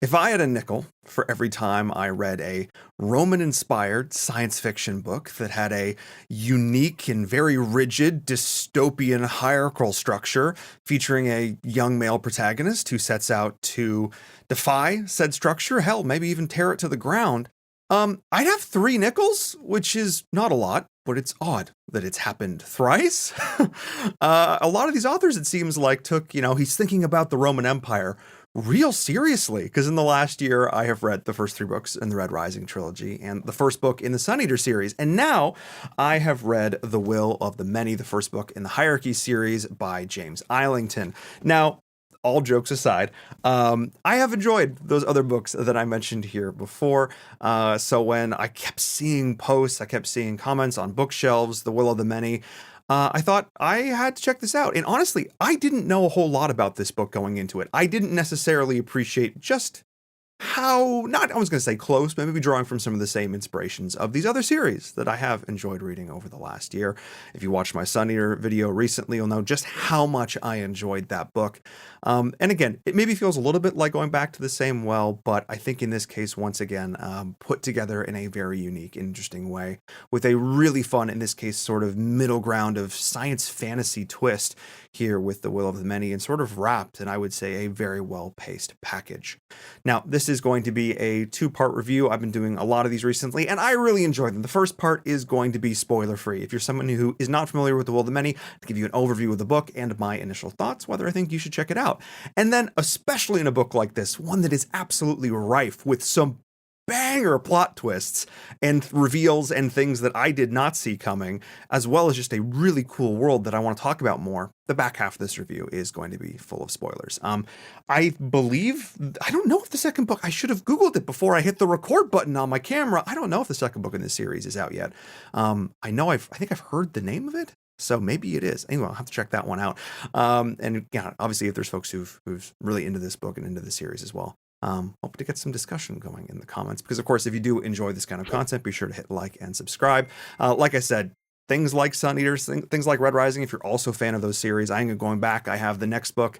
If I had a nickel for every time I read a Roman-inspired science fiction book that had a unique and very rigid dystopian hierarchical structure featuring a young male protagonist who sets out to defy said structure, hell, maybe even tear it to the ground, I'd have three nickels, which is not a lot, but it's odd that it's happened thrice. A lot of these authors, it seems like, he's thinking about the Roman Empire real seriously, because in the last year I have read the first three books in the Red Rising trilogy and the first book in the Sun Eater series, and now I have read The Will of the Many, the first book in the Hierarchies series by James Islington. Now, all jokes aside, I have enjoyed those other books that I mentioned here before. So when I kept seeing posts, I kept seeing comments on bookshelves, The Will of the Many, I thought I had to check this out. And honestly, I didn't know a whole lot about this book going into it. I didn't necessarily appreciate just how, not, I was going to say close, but maybe drawing from some of the same inspirations of these other series that I have enjoyed reading over the last year. If you watched my Sun Eater video recently, you'll know just how much I enjoyed that book. And again, it maybe feels a little bit like going back to the same well, but I think in this case, once again, put together in a very unique, interesting way, with a really fun, in this case, sort of middle ground of science fantasy twist here with The Will of the Many, and sort of wrapped, and I would say, a very well-paced package. Now, this is going to be a two-part review. I've been doing a lot of these recently, and I really enjoy them. The first part is going to be spoiler-free. If you're someone who is not familiar with The Will of the Many, to give you an overview of the book and my initial thoughts, whether I think you should check it out. And then, especially in a book like this, one that is absolutely rife with some banger plot twists and reveals and things that I did not see coming, as well as just a really cool world that I want to talk about more. The back half of this review is going to be full of spoilers. I believe, I don't know if the second book, I should have Googled it before I hit the record button on my camera. I don't know if the second book in this series is out yet. I think I've heard the name of it, so maybe it is. Anyway, I'll have to check that one out. And yeah, obviously if there's folks who've really into this book and into the series as well, hope to get some discussion going in the comments, because of course, if you do enjoy this kind of content, be sure to hit like and subscribe. Like I said, things like Sun Eaters, things like Red Rising, if you're also a fan of those series, I am going back. I have the next book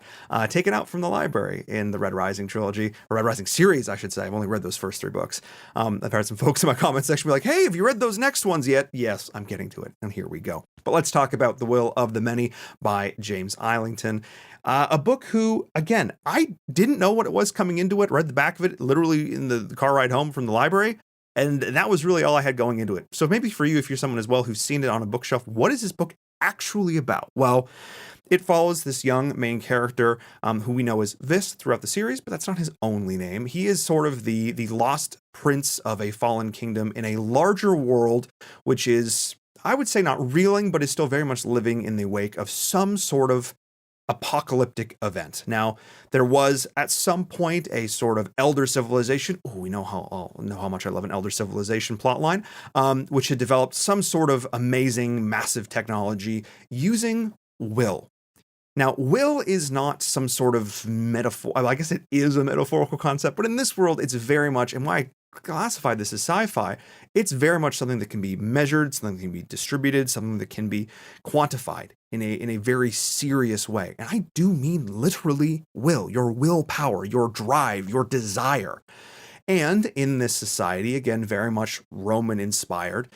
taken out from the library in the Red Rising trilogy, or Red Rising series, I should say. I've only read those first three books. I've had some folks in my comment section be like, hey, have you read those next ones yet? Yes, I'm getting to it, and here we go. But let's talk about The Will of the Many by James Islington. A book who, again, I didn't know what it was coming into it, read the back of it literally in the car ride home from the library, and that was really all I had going into it. So maybe for you, if you're someone as well who's seen it on a bookshelf, what is this book actually about? Well, it follows this young main character who we know as Vis throughout the series, but that's not his only name. He is sort of the lost prince of a fallen kingdom in a larger world, which is, I would say, not reeling, but is still very much living in the wake of some sort of apocalyptic event. Now, there was at some point a sort of elder civilization. Oh, we know how much I love an elder civilization plotline, which had developed some sort of amazing, massive technology using will. Now, will is not some sort of metaphor. I guess it is a metaphorical concept, but in this world, it's very much, and why I classify this as sci-fi, it's very much something that can be measured, something that can be distributed, something that can be quantified in a very serious way. And I do mean literally will, your willpower, your drive, your desire. And in this society, again, very much Roman inspired,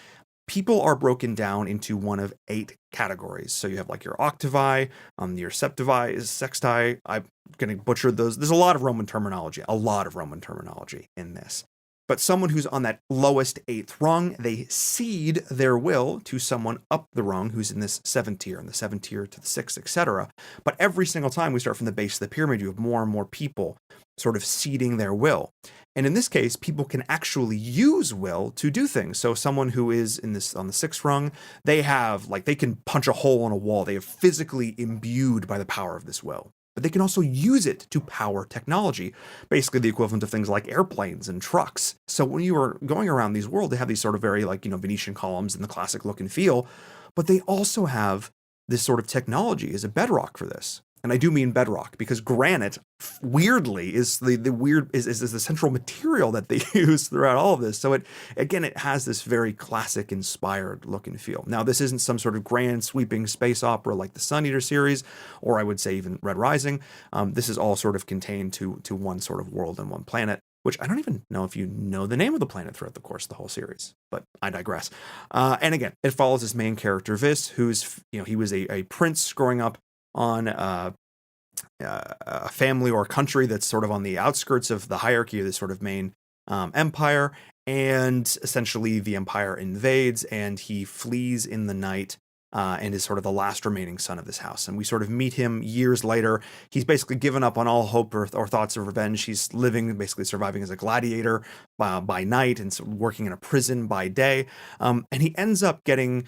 people are broken down into one of 8 categories. So you have like your octavi, your septivi, sexti. I'm going to butcher those. There's a lot of Roman terminology in this. But someone who's on that lowest 8th rung, they cede their will to someone up the rung who's in this 7th tier, and the 7th tier to the 6th, etc. But every single time we start from the base of the pyramid, you have more and more people sort of ceding their will. And in this case, people can actually use will to do things. So someone who is on the 6th rung, they can punch a hole in a wall. They are physically imbued by the power of this will. But they can also use it to power technology, basically the equivalent of things like airplanes and trucks. So when you are going around these worlds, they have these sort of very Venetian columns and the classic look and feel, but they also have this sort of technology as a bedrock for this. And I do mean bedrock, because granite, weirdly, is is the central material that they use throughout all of this. So it has this very classic inspired look and feel. Now, this isn't some sort of grand sweeping space opera like the Sun Eater series, or I would say even Red Rising. This is all sort of contained to one sort of world and one planet, which I don't even know if you know the name of the planet throughout the course of the whole series, but I digress. And again, it follows this main character, Vis, who's, he was a prince growing up on a family or a country that's sort of on the outskirts of the hierarchy of this sort of main empire. And essentially the empire invades and he flees in the night, and is sort of the last remaining son of this house. And we sort of meet him years later. He's basically given up on all hope or thoughts of revenge. He's living, basically surviving as a gladiator by night and working in a prison by day. And he ends up getting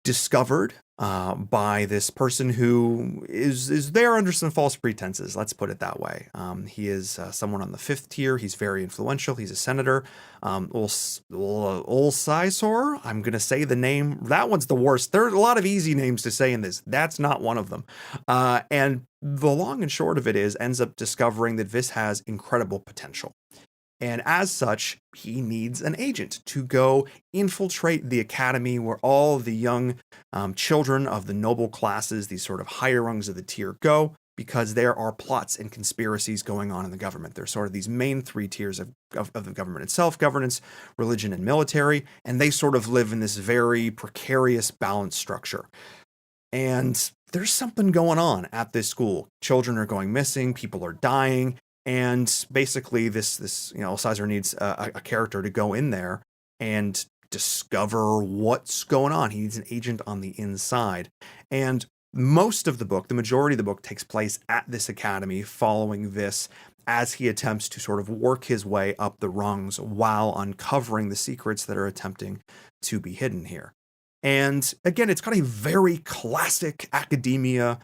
discovered by this person who is there under some false pretenses. Let's put it that way. He is someone on the 5th tier. He's very influential. He's a senator. Ulcisor. I'm going to say the name. That one's the worst. There are a lot of easy names to say in this. That's not one of them. And the long and short of it ends up discovering that Vis has incredible potential. And as such, he needs an agent to go infiltrate the academy where all the young children of the noble classes, these sort of higher rungs of the tier, go, because there are plots and conspiracies going on in the government. There's sort of these main 3 tiers of the government itself: governance, religion, and military. And they sort of live in this very precarious balance structure. And there's something going on at this school. Children are going missing. People are dying. And basically this Ulcisor needs a character to go in there and discover what's going on. He needs an agent on the inside. And most of the book, the majority of the book, takes place at this academy, following Vis as he attempts to sort of work his way up the rungs while uncovering the secrets that are attempting to be hidden here. And again, it's got a very classic academia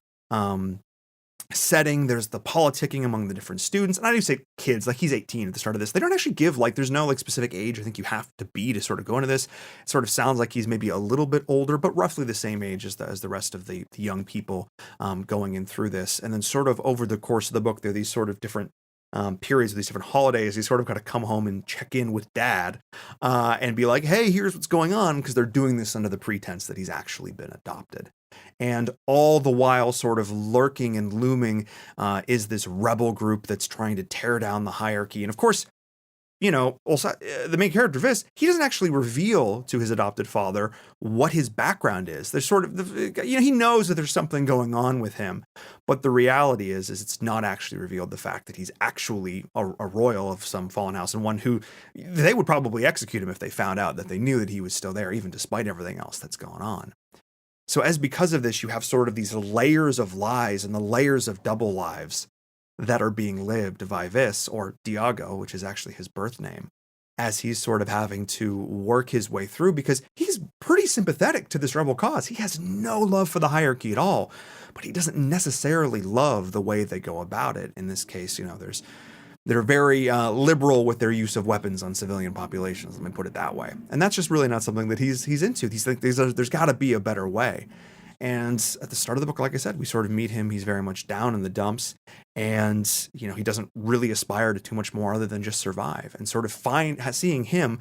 setting. There's the politicking among the different students, and I do say kids, like he's 18 at the start of this. They don't actually give, like, there's no like specific age I think you have to be to sort of go into this. It sort of sounds like he's maybe a little bit older, but roughly the same age as the rest of the young people going in through this. And then sort of over the course of the book, there are these sort of different periods of these different holidays. He's sort of got to come home and check in with dad and be like, hey, here's what's going on, because they're doing this under the pretense that he's actually been adopted. And all the while, sort of lurking and looming, is this rebel group that's trying to tear down the hierarchy. And of course, also the main character, Vis, he doesn't actually reveal to his adopted father what his background is. There's sort of, he knows that there's something going on with him, but the reality is it's not actually revealed the fact that he's actually a royal of some fallen house, and one who they would probably execute him if they found out that they knew that he was still there, even despite everything else that's going on. So because of this, you have sort of these layers of lies and the layers of double lives that are being lived by Vis, or Diago, which is actually his birth name, as he's sort of having to work his way through, because he's pretty sympathetic to this rebel cause. He has no love for the hierarchy at all, but he doesn't necessarily love the way they go about it. In this case, they're very liberal with their use of weapons on civilian populations, let me put it that way. And that's just really not something that he's into. He's like, there's got to be a better way. And at the start of the book, like I said, we sort of meet him. He's very much down in the dumps, and he doesn't really aspire to too much more other than just survive. And sort of seeing him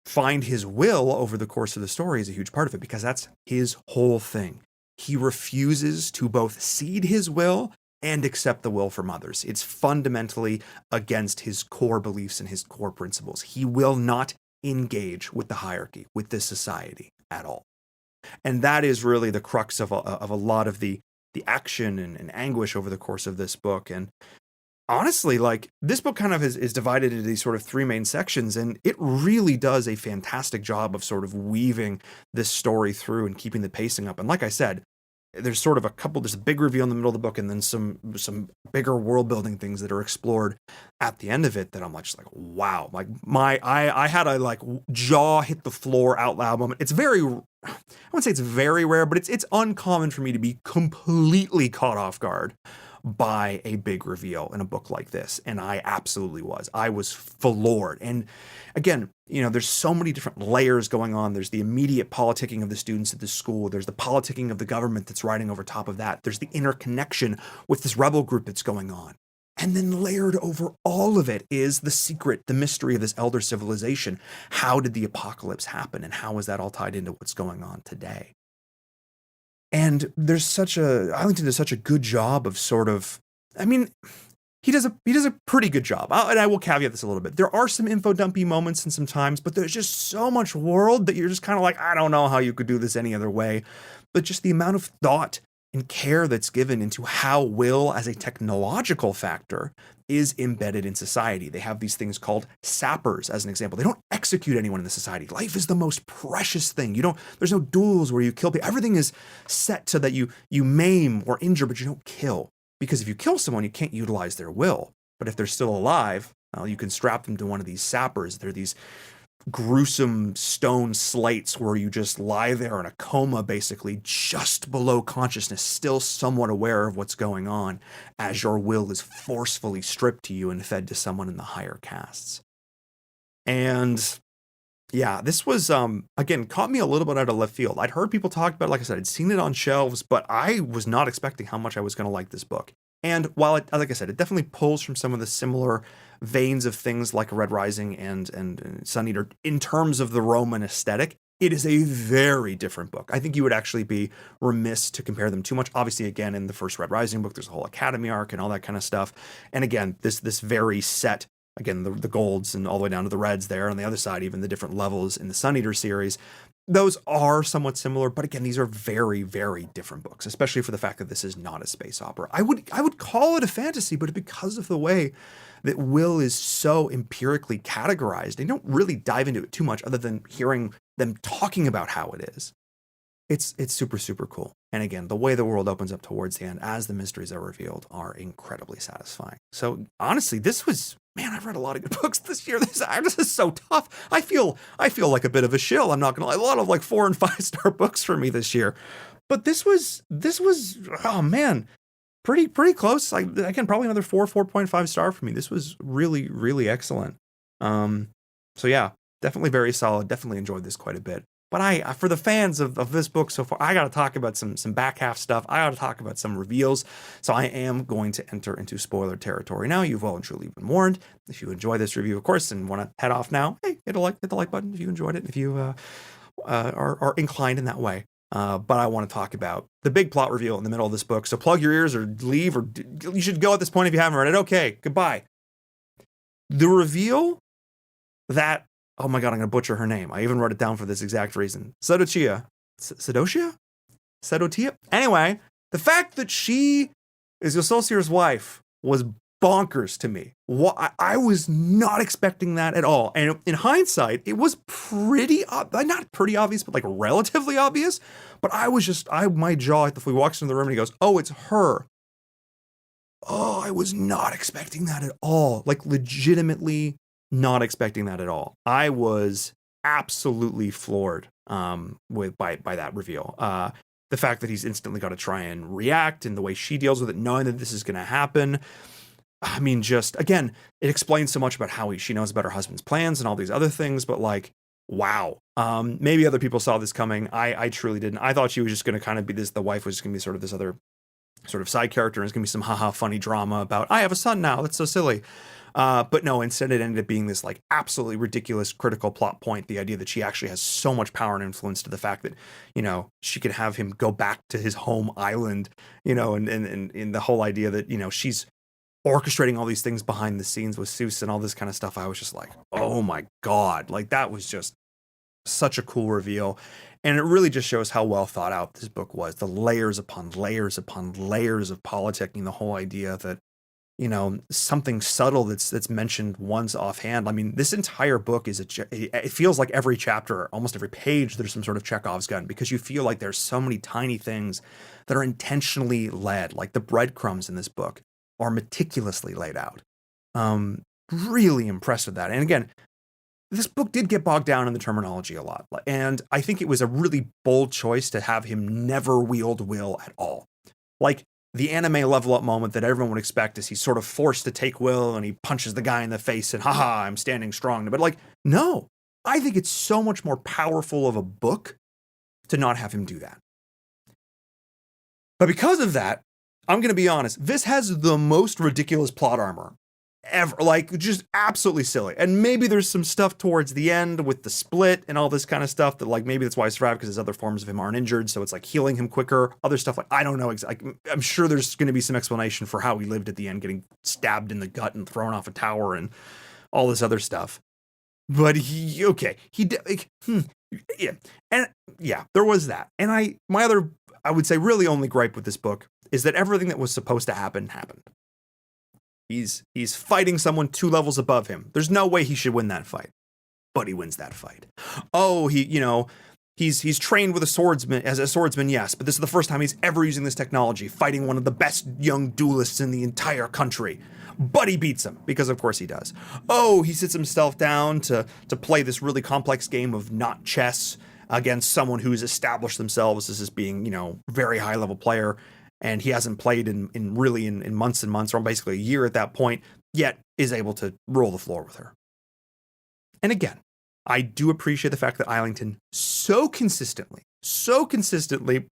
find his will over the course of the story is a huge part of it, because that's his whole thing. He refuses to both cede his will and accept the will from others. It's fundamentally against his core beliefs and his core principles. He will not engage with the hierarchy, with this society at all. And that is really the crux of a lot of the action and anguish over the course of this book. And honestly, like, this book kind of is divided into these sort of 3 main sections, and it really does a fantastic job of sort of weaving this story through and keeping the pacing up. And like I said, there's sort of there's a big reveal in the middle of the book, and then some bigger world building things that are explored at the end of it that I'm just like, wow, like I had a like jaw hit the floor out loud moment. It's very, I wouldn't say it's very rare, but it's uncommon for me to be completely caught off guard by a big reveal in a book like this. And I absolutely was. I was floored. And again, there's so many different layers going on. There's the immediate politicking of the students at the school. There's the politicking of the government that's riding over top of that. There's the interconnection with this rebel group that's going on. And then layered over all of it is the secret, the mystery of this elder civilization. How did the apocalypse happen? And how is that all tied into what's going on today? And Islington does such a good job of he does a pretty good job. And I will caveat this a little bit. There are some info dumpy moments and sometimes, but there's just so much world that you're just kind of like, I don't know how you could do this any other way. But just the amount of thought and care that's given into how will as a technological factor is embedded in society. They have these things called sappers, as an example. They don't execute anyone in the society. Life is the most precious thing. There's no duels where you kill people. Everything is set so that you maim or injure, but you don't kill. Because if you kill someone, you can't utilize their will. But if they're still alive, well, you can strap them to one of these sappers. They're these gruesome stone slates where you just lie there in a coma, basically just below consciousness, still somewhat aware of what's going on as your will is forcefully stripped to you and fed to someone in the higher castes. And yeah, this was, again, caught me a little bit out of left field. I'd heard people talk about it, like I said, I'd seen it on shelves, but I was not expecting how much I was going to like this book. And while like I said, it definitely pulls from some of the similar veins of things like Red Rising and Sun Eater in terms of the Roman aesthetic, it is a very different book. I think you would actually be remiss to compare them too much. Obviously, again, in the first Red Rising book, there's a whole Academy arc and all that kind of stuff. And again, this very set, again, the golds and all the way down to the reds there. On the other side, even the different levels in the Sun Eater series, those are somewhat similar, but again, these are very, very different books, especially for the fact that this is not a space opera. I would call it a fantasy, but because of the way that will is so empirically categorized, they don't really dive into it too much other than hearing them talking about how it is. It's super, super cool. And again, the way the world opens up towards the end as the mysteries are revealed are incredibly satisfying. So honestly, I've read a lot of good books this year. This is so tough. I feel like a bit of a shill. I'm not gonna lie. A lot of like 4 and 5 star books for me this year. But this was, oh man, pretty close. Like again, probably another 4.5 star for me. This was really, really excellent. So yeah, definitely very solid. Definitely enjoyed this quite a bit. But for the fans of this book so far, I got to talk about some back half stuff. I got to talk about some reveals. So I am going to enter into spoiler territory now. You've well and truly been warned. If you enjoy this review, of course, and want to head off now, hey, hit the like button if you enjoyed it. If you are inclined in that way. But I want to talk about the big plot reveal in the middle of this book. So plug your ears or leave, or you should go at this point if you haven't read it. Okay, goodbye. The reveal that, oh my God, I'm going to butcher her name. I even wrote it down for this exact reason. Sedotia? Anyway, the fact that she is Yososir's wife was bonkers to me. I was not expecting that at all. And in hindsight, it was not pretty obvious, but like relatively obvious. But my jaw hit the floor. He walks into the room and he goes, oh, it's her. Oh, I was not expecting that at all. Like legitimately not expecting that at all. I was absolutely floored by that reveal. The fact that he's instantly got to try and react and the way she deals with it, knowing that this is going to happen. I mean, just again, it explains so much about how she knows about her husband's plans and all these other things. But like, wow. Maybe other people saw this coming. I truly didn't. I thought she was just going to kind of be the wife was going to be sort of this other sort of side character. And it's going to be some haha funny drama about, I have a son now. That's so silly. But no, instead it ended up being this like absolutely ridiculous critical plot point. The idea that she actually has so much power and influence to the fact that, she could have him go back to his home island, and the whole idea that, she's orchestrating all these things behind the scenes with Seuss and all this kind of stuff. I was just like, oh my God, like that was just such a cool reveal. And it really just shows how well thought out this book was. The layers upon layers upon layers of politicking, the whole idea that, something subtle that's mentioned once offhand. I mean, this entire book it feels like every chapter, almost every page, there's some sort of Chekhov's gun, because you feel like there's so many tiny things that are intentionally led, like the breadcrumbs in this book are meticulously laid out. Really impressed with that. And again, this book did get bogged down in the terminology a lot. And I think it was a really bold choice to have him never wield will at all. Like, the anime level up moment that everyone would expect is he's sort of forced to take will and he punches the guy in the face and haha, I'm standing strong. But like, no, I think it's so much more powerful of a book to not have him do that. But because of that, I'm going to be honest, this has the most ridiculous plot armor ever. Like, just absolutely silly. And maybe there's some stuff towards the end with the split and all this kind of stuff that, like, maybe that's why he's survived, because his other forms of him aren't injured. So it's like healing him quicker. Other stuff, like, I don't know. I'm sure there's going to be some explanation for how he lived at the end, getting stabbed in the gut and thrown off a tower and all this other stuff. But yeah. And yeah, there was that. And I would say really only gripe with this book is that everything that was supposed to happen happened. He's fighting someone 2 levels above him. There's no way he should win that fight, but he wins that fight. Oh, he's trained with a swordsman, yes, but this is the first time he's ever using this technology, fighting one of the best young duelists in the entire country. But he beats him, because of course he does. Oh, he sits himself down to play this really complex game of not chess against someone who's established themselves as being, very high level player. And he hasn't played in months and months, or basically a year at that point, yet is able to roll the floor with her. And again, I do appreciate the fact that Islington so consistently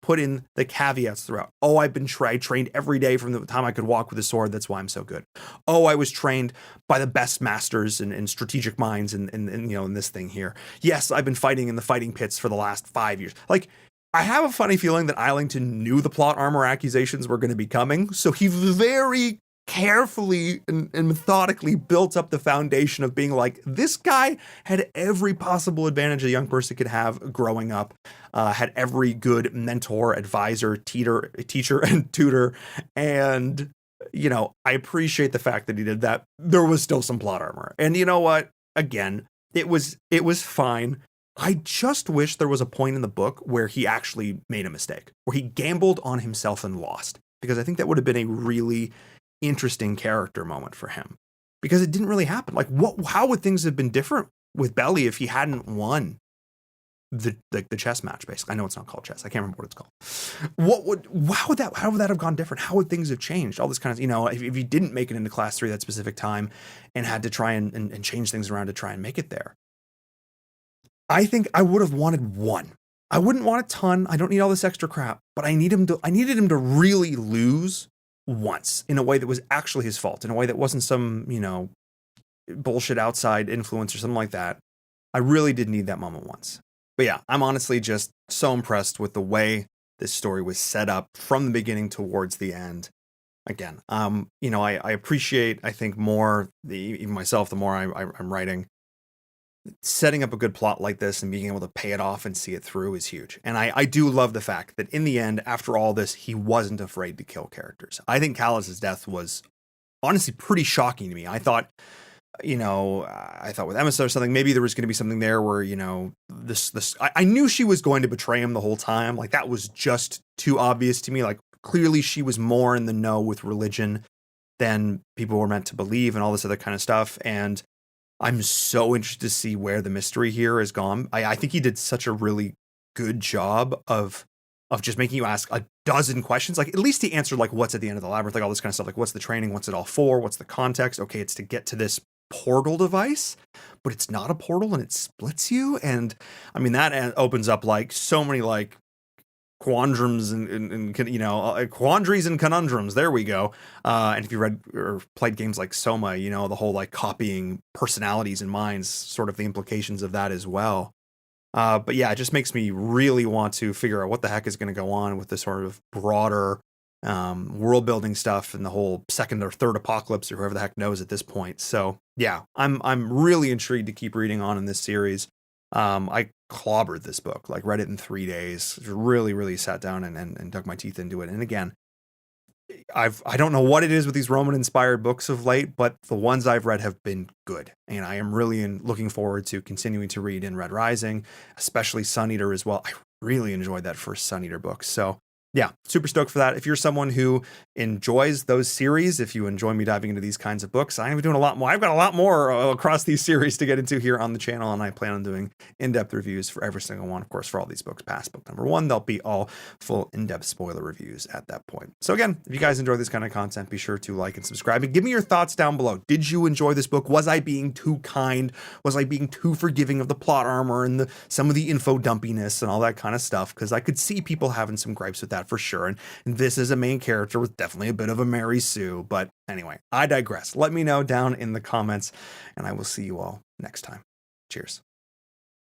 put in the caveats throughout. Oh, I trained every day from the time I could walk with a sword. That's why I'm so good. Oh, I was trained by the best masters and strategic minds in this thing here. Yes, I've been fighting in the fighting pits for the last 5 years. Like, I have a funny feeling that Islington knew the plot armor accusations were going to be coming, so he very carefully and methodically built up the foundation of being like, this guy had every possible advantage a young person could have growing up, had every good mentor, advisor, teacher, and tutor, and, I appreciate the fact that he did that. There was still some plot armor, and you know what? Again, it was fine. I just wish there was a point in the book where he actually made a mistake, where he gambled on himself and lost, because I think that would have been a really interesting character moment for him, because it didn't really happen. Like, how would things have been different with Belly if he hadn't won the chess match? Basically, I know it's not called chess. I can't remember what it's called. How would that have gone different? How would things have changed? All this kind of, if he didn't make it into class 3 that specific time and had to try and change things around to try and make it there. I think I would have wanted one. I wouldn't want a ton. I don't need all this extra crap, but I needed him to really lose once in a way that was actually his fault, in a way that wasn't some, bullshit outside influence or something like that. I really did need that moment once. But yeah, I'm honestly just so impressed with the way this story was set up from the beginning towards the end. Again, I appreciate, I think, more, even myself, the more I'm writing. Setting up a good plot like this and being able to pay it off and see it through is huge. And I do love the fact that in the end, after all this, he wasn't afraid to kill characters. I think Callus's death was honestly pretty shocking to me. I thought with Emma or something, maybe there was going to be something there where, I knew she was going to betray him the whole time. Like, that was just too obvious to me. Like, clearly she was more in the know with religion than people were meant to believe and all this other kind of stuff. And I'm so interested to see where the mystery here is gone. I think he did such a really good job of just making you ask a dozen questions. Like, at least he answered, like, what's at the end of the labyrinth, like all this kind of stuff. Like, what's the training? What's it all for? What's the context? Okay, it's to get to this portal device, but it's not a portal and it splits you. And I mean, that opens up like so many like quandaries and conundrums. There we go. And if you read or played games like Soma, the whole like copying personalities and minds, sort of the implications of that as well. But yeah, it just makes me really want to figure out what the heck is going to go on with this sort of broader world building stuff and the whole second or third apocalypse or whoever the heck knows at this point. So yeah, I'm really intrigued to keep reading on in this series. I clobbered this book, like read it in 3 days, really, really sat down and dug my teeth into it. And again, I don't know what it is with these Roman inspired books of late, but the ones I've read have been good. And I am really looking forward to continuing to read in Red Rising, especially Sun Eater as well. I really enjoyed that first Sun Eater book. So yeah, super stoked for that. If you're someone who enjoys those series, if you enjoy me diving into these kinds of books, I'm doing a lot more. I've got a lot more across these series to get into here on the channel, and I plan on doing in-depth reviews for every single one. Of course, for all these books past book number 1, they'll be all full in-depth spoiler reviews at that point. So again, if you guys enjoy this kind of content, be sure to like and subscribe, and give me your thoughts down below. Did you enjoy this book? Was I being too kind? Was I being too forgiving of the plot armor and some of the info dumpiness and all that kind of stuff? Because I could see people having some gripes with that for sure. And this is a main character with definitely a bit of a Mary Sue. But anyway, I digress. Let me know down in the comments, and I will see you all next time. Cheers.